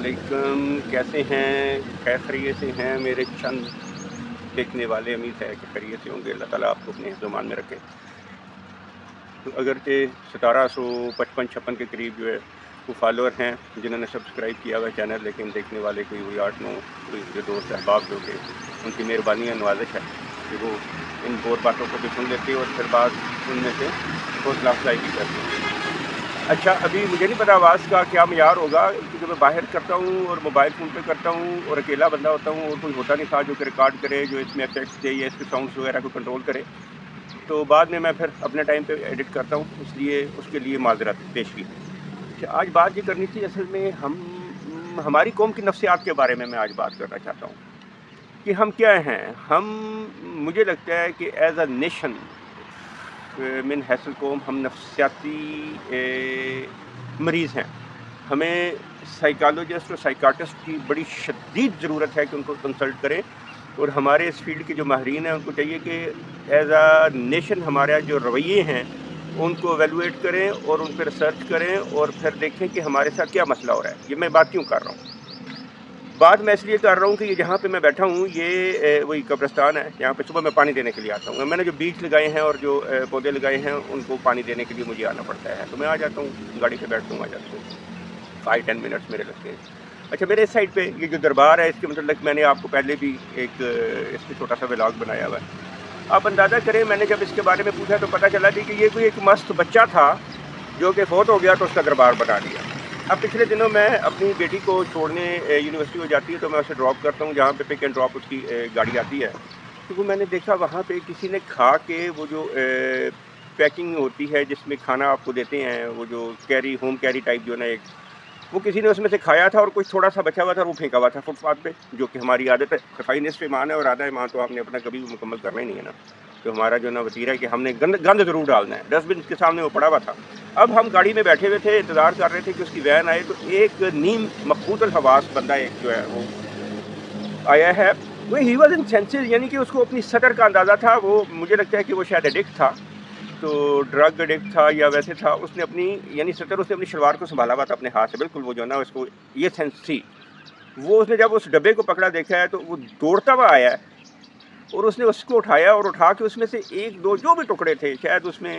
अलैक्म, कैसे हैं? खैर खैरियत से हैं मेरे चंद देखने वाले? उम्मीद है कि खैरियत से होंगे। अल्लाह ताला आपको अपने ज़ुबान में रखे। तो अगरचे 1755-56 के करीब जो है वो फॉलोअर हैं जिन्होंने सब्सक्राइब किया हुआ चैनल, लेकिन देखने वाले कोई वही 8-9 कोई जो दोस्त अहबाब जो कि उनकी मेहरबानी और नवाज़िश है कि वो इन बोर बातों को भी सुन लेते हैं और फिर बाद उनमें से हौसला अफजाई भी करते हैं। अच्छा, अभी मुझे नहीं पता आवाज़ का क्या मयार होगा, क्योंकि मैं बाहर करता हूँ और मोबाइल फ़ोन पे करता हूँ और अकेला बंदा होता हूँ और कोई होता नहीं था जो कि रिकॉर्ड करे, जो इसमें इफेक्ट्स दे या इसके साउंड्स वगैरह को कंट्रोल करे। तो बाद में मैं फिर अपने टाइम पे एडिट करता हूँ, इसलिए उसके लिए माज़रत पेश की। अच्छा, आज बात ये करनी थी, असल में हमारी कौम की नफ्सियात के बारे में मैं आज बात करना चाहता हूँ कि हम क्या हैं। मुझे लगता है कि एज अ नेशन मिन हैसल कौम हम नफ्सियाती मरीज़ हैं। हमें साइकोलॉजिस्ट और साइकाट्रिस्ट की बड़ी शदीद ज़रूरत है कि उनको कंसल्ट करें, और हमारे इस फील्ड के जो माहरीन हैं उनको चाहिए कि एज अ नेशन हमारे जो रवैये हैं उनको एवेलुएट करें और उन पर रिसर्च करें और फिर देखें कि हमारे साथ क्या मसला हो रहा है। ये मैं बात क्यों कर रहा हूँ? बात मैं इसलिए कर रहा हूँ कि ये जहाँ पे मैं बैठा हूँ ये वही कब्रिस्तान है, यहाँ पे सुबह मैं पानी देने के लिए आता हूँ। मैंने जो बीज लगाए हैं और जो पौधे लगाए हैं उनको पानी देने के लिए मुझे आना पड़ता है, तो मैं आ जाता हूँ, गाड़ी पे बैठता हूँ, आ जाता हूँ, 5-10 मिनट्स मेरे लगते हैं। अच्छा, मेरे इस साइड पे ये जो दरबार है इसके मतलब मैंने आपको पहले भी एक इस पर छोटा सा व्लॉग बनाया हुआ है। आप अंदाज़ा करें, मैंने जब इसके बारे में पूछा तो पता चला थी कि ये कोई एक मस्त बच्चा था जो कि फ़ौत हो गया तो उसका दरबार बना दिया। अब पिछले दिनों मैं अपनी बेटी को छोड़ने यूनिवर्सिटी हो जाती है तो मैं उसे ड्रॉप करता हूँ, जहाँ पे पिक एंड ड्रॉप उसकी गाड़ी आती है। तो वो मैंने देखा वहाँ पे किसी ने खा के वो जो पैकिंग होती है जिसमें खाना आपको देते हैं, वो जो होम कैरी टाइप जो ना एक, वो किसी ने उसमें से खाया था और कुछ थोड़ा सा बचा हुआ था, वो फेंका हुआ था फुटपाथ पे, जो कि हमारी आदत है। सफाई निस्फ़ ईमान है और आधा ईमान तो आपने अपना कभी भी मुकम्मल करना ही नहीं है ना। तो हमारा जो ना वतीरा है कि हमने गंद ज़रूर डालना है। डस्टबिन के सामने वो पड़ा हुआ था। अब हम गाड़ी में बैठे हुए थे, इंतज़ार कर रहे थे कि उसकी वैन आए, तो एक नीम मकबूतुल हवास बंदा एक जो है वो आया है। वो ही वॉज इन सेंसेस, यानी कि उसको अपनी सटर का अंदाज़ा था। वो मुझे लगता है कि वो शायद एडिक्ट था, तो ड्रग एडिक्ट था या वैसे था। उसने अपनी यानी सतर उसने अपनी शलवार को संभाला हुआ था अपने हाथ से, बिल्कुल वो जो ना उसको ये सेंस थी। वो उसने जब उस डब्बे को पकड़ा देखा है तो वो दौड़ता हुआ आया है और उसने उसको उठाया और उठा के उसमें से 1-2 जो भी टुकड़े थे, शायद उसमें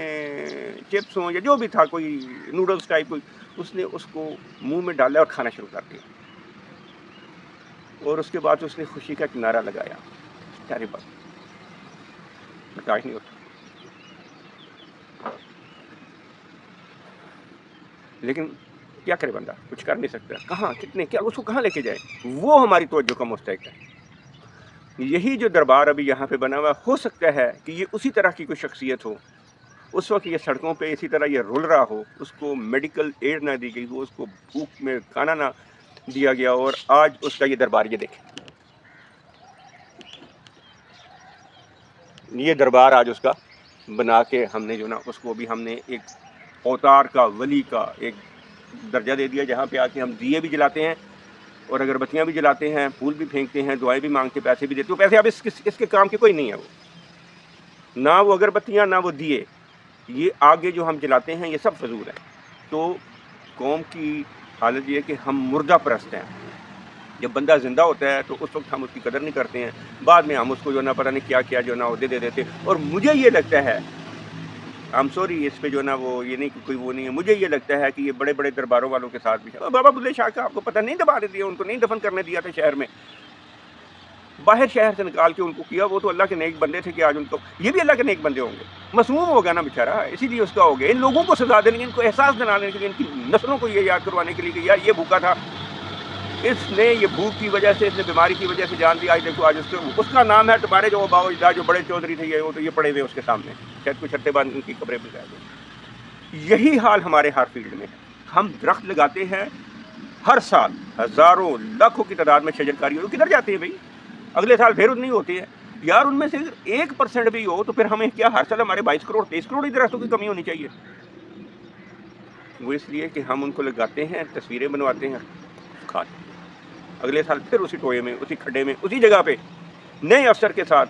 चिप्स हों या जो भी था, कोई नूडल्स टाइप कोई, उसने उसको मुंह में डाला और खाना शुरू कर दिया। और उसके बाद उसने खुशी का एक नारा लगाया, टेरिबल, बर्दाश्त नहीं होता। लेकिन क्या करे बंदा, कुछ कर नहीं सकता। कहाँ, कितने, क्या, उसको कहाँ लेके जाए? वो हमारी तवज्जो का मुस्तहिक है। यही जो दरबार अभी यहाँ पे बना हुआ, हो सकता है कि ये उसी तरह की कोई शख्सियत हो, उस वक्त ये सड़कों पे इसी तरह ये रुल रहा हो, उसको मेडिकल एड ना दी गई हो, उसको भूख में खाना ना दिया गया, और आज उसका ये दरबार, ये देखें, ये दरबार आज उसका बना के हमने जो ना उसको अभी हमने एक अवतार का, वली का एक दर्जा दे दिया, जहाँ पे आके हम दिए भी जलाते हैं और अगरबत्तियाँ भी जलाते हैं, फूल भी फेंकते हैं, दुआएं भी मांगते, पैसे भी देते। तो पैसे अब इसके काम के कोई नहीं है, वो ना वो अगरबत्तियाँ ना वो दिए, ये आगे जो हम जलाते हैं ये सब फजूल है। तो कौम की हालत ये है कि हम मुर्दा परस्त हैं। जब बंदा ज़िंदा होता है तो उस वक्त हम उसकी कदर नहीं करते हैं, बाद में हम उसको जो ना पता नहीं क्या क्या जो ना दे देते। और मुझे ये लगता है, आई एम सॉरी, इस पे जो ना वो ये नहीं कि कोई वो नहीं है, मुझे ये लगता है कि ये बड़े बड़े दरबारों वालों के साथ भी बाबा बुल्ले शाह का आपको पता नहीं दबाने दिया, उनको नहीं दफन करने दिया था शहर में, बाहर शहर से निकाल के उनको किया। वो तो अल्लाह के नेक बंदे थे कि आज उनको, ये भी अल्लाह के नेक बंदे होंगे, मासूम हो गया ना बेचारा, इसीलिए उसका हो गया। इन लोगों को सजा देने, इनको एहसास दिलाने के लिए, इनकी नस्लों को ये याद करवाने के लिए कि यार ये भूखा था, इसने ये भूख की वजह से, इसने बीमारी की वजह से जान दी, आज देखो आज उसका नाम है तुम्हारे जो बाबा जो बड़े चौधरी थे, ये वो तो ये पड़े हुए उसके सामने, शायद कुछ हट्टे बाद उनकी कब्रें भी जाए। यही हाल हमारे हर फील्ड में है। हम दरख्त लगाते हैं, हर साल हज़ारों लाखों की तादाद में शजरकारी हो, किधर जाते हैं भाई? अगले साल फिर उतनी होती है यार। उनमें से 1% भी हो तो फिर हमें क्या, हर साल हमारे 22 करोड़ 23 करोड़ ही दरख्तों की कमी होनी चाहिए? वो इसलिए कि हम उनको लगाते हैं, तस्वीरें बनवाते हैं, खाते हैं, अगले साल फिर उसी टोए में, उसी खड्डे में, उसी जगह पे, नए अफसर के साथ,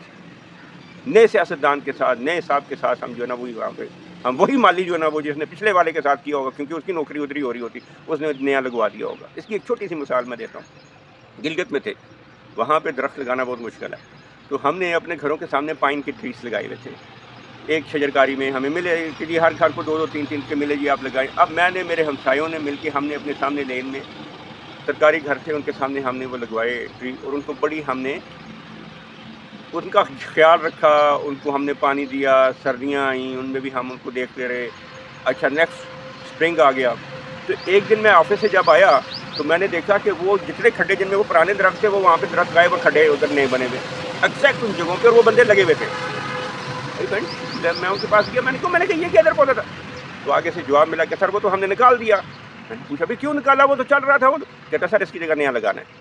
नए सियासतदान के साथ, नए साहब के साथ हम जो है ना वही वहाँ पे ہم وہی مالی جو ہے نا وہ جس نے پچھلے والے کے ساتھ کیا ہوگا، کیونکہ اس کی نوکری ادھری ہو رہی ہوتی، اس نے نیا لگوا دیا ہوگا. اس کی ایک چھوٹی سی مثال میں دیتا ہوں. گلگت میں تھے، وہاں پہ درخت لگانا بہت مشکل ہے، تو ہم نے اپنے گھروں کے سامنے پائن کے ٹریز لگائے ہوئے تھے. ایک شجرکاری میں ہمیں ملے کہ جی ہر گھر کو 2 2 3 3 کے ملے جی آپ لگائیں. اب میں نے میرے ہمسایوں نے مل کے ہم نے اپنے سامنے لین میں سرکاری گھر تھے ان کے سامنے ہم نے وہ لگوائے ٹری، اور ان کو بڑی ہم نے ان کا خیال رکھا، ان کو ہم نے پانی دیا. سردیاں آئیں ان میں بھی ہم ان کو دیکھتے رہے. اچھا نیکسٹ اسپرنگ آ گیا تو ایک دن میں آفس سے جب آیا تو میں نے دیکھا کہ وہ جتنے کھڈے جن میں وہ پرانے درخت تھے وہ وہاں پہ درخت غائب اور کھڈے ادھر نہیں بنے ہوئے ایگزیکٹ ان جگہوں پہ، اور وہ بندے لگے ہوئے تھے. میں ان کے پاس گیا، میں نے کہا یہ کیا ادھر پودا تھا؟ تو آگے سے جواب ملا کہ سر وہ تو ہم نے نکال دیا. میں نے پوچھا بھی کیوں نکالا؟ وہ تو چل رہا تھا. وہ کہتا سر اس کی جگہ نیا لگانا ہے.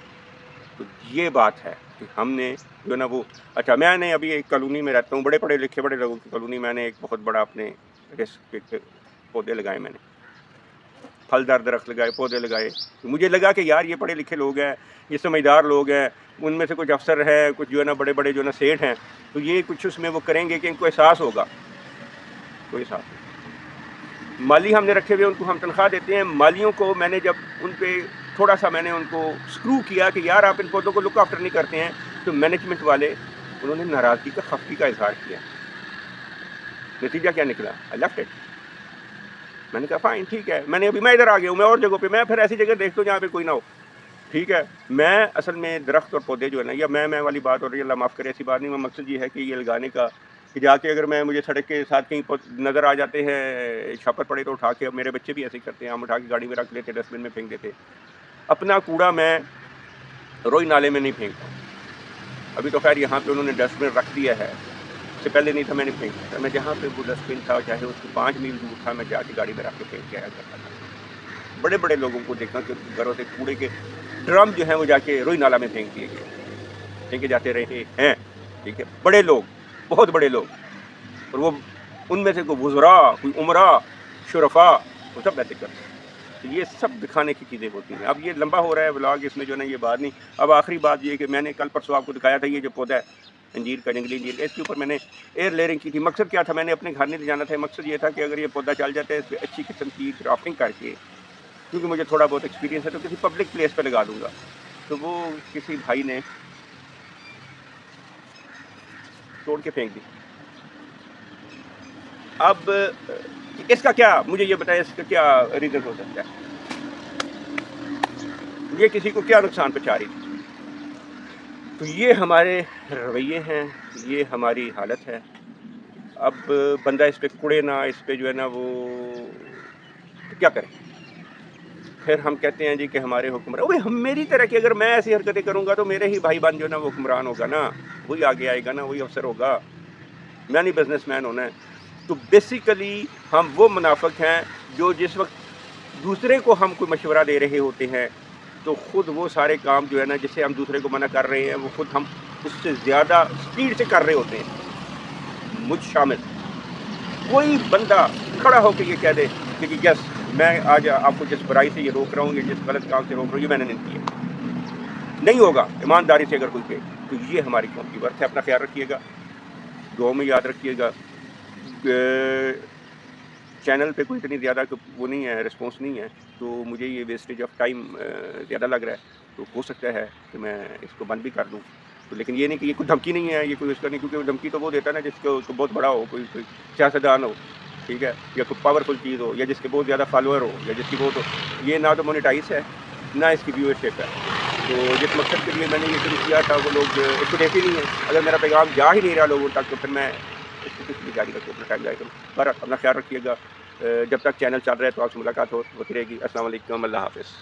تو یہ بات ہے کہ ہم نے جو نا وہ اچھا میں نے ابھی ایک کالونی میں رہتا ہوں، بڑے پڑھے لکھے بڑے لوگوں کی کالونی. میں نے ایک بہت بڑا اپنے رسک کے پودے لگائے، میں نے پھلدار درخت لگائے، پودے لگائے. مجھے لگا کہ یار یہ پڑھے لکھے لوگ ہیں، یہ سمجھدار لوگ ہیں، ان میں سے کچھ افسر ہیں، کچھ جو ہے نا بڑے بڑے جو ہے نا سیٹ ہیں، تو یہ کچھ اس میں وہ کریں گے کہ ان کو احساس ہوگا. کوئی احساس نہیں. مالی ہم نے رکھے ہوئے، ان کو ہم تنخواہ دیتے ہیں. مالیوں کو میں نے جب ان پہ تھوڑا سا میں نے ان کو سکرو کیا کہ یار آپ ان پودوں کو لک آفٹر نہیں کرتے ہیں، تو مینجمنٹ والے انہوں نے ناراضگی کا خفگی کا اظہار کیا. نتیجہ کیا نکلا؟ I left it. میں نے کہا فائن ٹھیک ہے، میں ادھر آ گیا ہوں، میں اور جگہوں پہ میں پھر ایسی جگہ دیکھتا ہوں جہاں پہ کوئی نہ ہو. ٹھیک ہے، میں اصل میں درخت اور پودے جو ہے نا، یا میں والی بات ہو رہی ہے، اللہ معاف کرے ایسی بات نہیں. میں مقصد یہ ہے کہ یہ لگانے کا کہ جا کے اگر مجھے سڑک کے ساتھ کہیں نظر آ جاتے ہیں چھاپر پڑے تو اٹھا کے، اب میرے بچے بھی ایسے کرتے ہیں، ہم اٹھا کے گاڑی میں رکھ لیتے، ڈسٹ بن میں پھینک دیتے. اپنا کوڑا میں روئی نالے میں نہیں پھینکتا. ابھی تو خیر یہاں پہ انہوں نے ڈسٹ بن رکھ دیا ہے، اس سے پہلے نہیں تھا میں نے پھینکتا. میں جہاں پہ وہ ڈسٹ بن تھا چاہے اس کو 5 میل دور تھا، میں جا کے گاڑی میں رکھ کے پھینک کے آیا کرتا تھا. بڑے بڑے لوگوں کو دیکھا کہ گھروں سے کوڑے کے ڈرم جو ہیں وہ جا کے روئی نالا میں پھینک دیے گئے، پھینکے جاتے رہے ہیں. ٹھیک ہے، بڑے لوگ، بہت بڑے لوگ، اور وہ ان میں سے کوئی وزراء، کوئی عمرا، شرفاء، وہ سب ایسے کرتے ہیں. تو یہ سب دکھانے کی چیزیں ہوتی ہیں. اب یہ لمبا ہو رہا ہے ولاگ، اس میں جو ہے نا یہ بات نہیں. اب آخری بات یہ کہ میں نے کل پرسوں آپ کو دکھایا تھا یہ جو پودا ہے انجیر کا، جنگلی انجیر، اس کے اوپر میں نے ایئر لیئرنگ کی تھی. مقصد کیا تھا؟ میں نے اپنے گھر نہیں لے جانا تھا. مقصد یہ تھا کہ اگر یہ پودا چل جاتا ہے اس پہ اچھی قسم کی گرافٹنگ کر کے، کیونکہ مجھے تھوڑا بہت ایکسپیرینس ہے، تو کسی پبلک پلیس پہ لگا دوں گا. تو وہ کسی بھائی نے توڑ کے پھینک دی. اب اس کا کیا، مجھے یہ بتائیں اس کا کیا ریزن ہو سکتا ہے؟ یہ کسی کو کیا نقصان پہنچا رہی تھی؟ تو یہ ہمارے رویے ہیں، یہ ہماری حالت ہے. اب بندہ اس پہ کڑے نہ، اس پہ جو ہے نا وہ کیا کرے؟ پھر ہم کہتے ہیں جی کہ ہمارے حکمران، وہ ہم میری طرح کہ اگر میں ایسی حرکتیں کروں گا تو میرے ہی بھائی بہن جو ہے نا وہ حکمران ہوگا نا، وہی آگے آئے گا نا، وہی افسر ہوگا. میں نہیں بزنس مین ہونا ہے. تو بیسیکلی ہم وہ منافق ہیں جو جس وقت دوسرے کو ہم کوئی مشورہ دے رہے ہوتے ہیں تو خود وہ سارے کام جو ہے نا جسے ہم دوسرے کو منع کر رہے ہیں وہ خود ہم اس سے زیادہ سپیڈ سے کر رہے ہوتے ہیں، مجھ شامل. کوئی بندہ کھڑا ہو کے یہ کہہ دے کہ یس میں آج آپ کو جس برائی سے یہ روک رہا ہوں، یا جس غلط کام سے روک رہا ہوں، یہ میں نے نہیں کیا، نہیں ہوگا. ایمانداری سے اگر کوئی کہے تو یہ ہماری قوم کی ورث ہے. اپنا خیال رکھیے گا، دعاؤں میں یاد رکھیے گا. چینل پہ کوئی اتنی زیادہ وہ نہیں ہے، رسپانس نہیں ہے، تو مجھے یہ ویسٹیج آف ٹائم زیادہ لگ رہا ہے. تو ہو سکتا ہے کہ میں اس کو بند بھی کر دوں. تو لیکن یہ نہیں کہ یہ کوئی دھمکی نہیں ہے، یہ کوئی اس کا نہیں، کیونکہ دھمکی تو وہ دیتا ہے نا جس کو بہت بڑا ہو، کوئی سیاستدان ہو، ٹھیک ہے، یا کوئی پاورفل چیز ہو، یا جس کے بہت زیادہ فالوور ہو، یا جس کی بہت ہو. یہ نہ تو مونیٹائز ہے نہ اس کی ویورشپ ہے. تو جس مقصد کے لیے میں نے یہ شروع کیا تھا وہ لوگ اس کو دیکھ ہی نہیں ہیں. اگر میرا پیغام جا ہی نہیں رہا لوگوں تک تو پھر میں اس کو کس لیے جاری رکھوں، اپنا ٹائم ضائع کروں. پر اپنا خیال رکھیے گا. جب تک چینل چل رہا ہے تو آپ سے ملاقات ہوتی رہے گی. السلام علیکم، اللہ حافظ.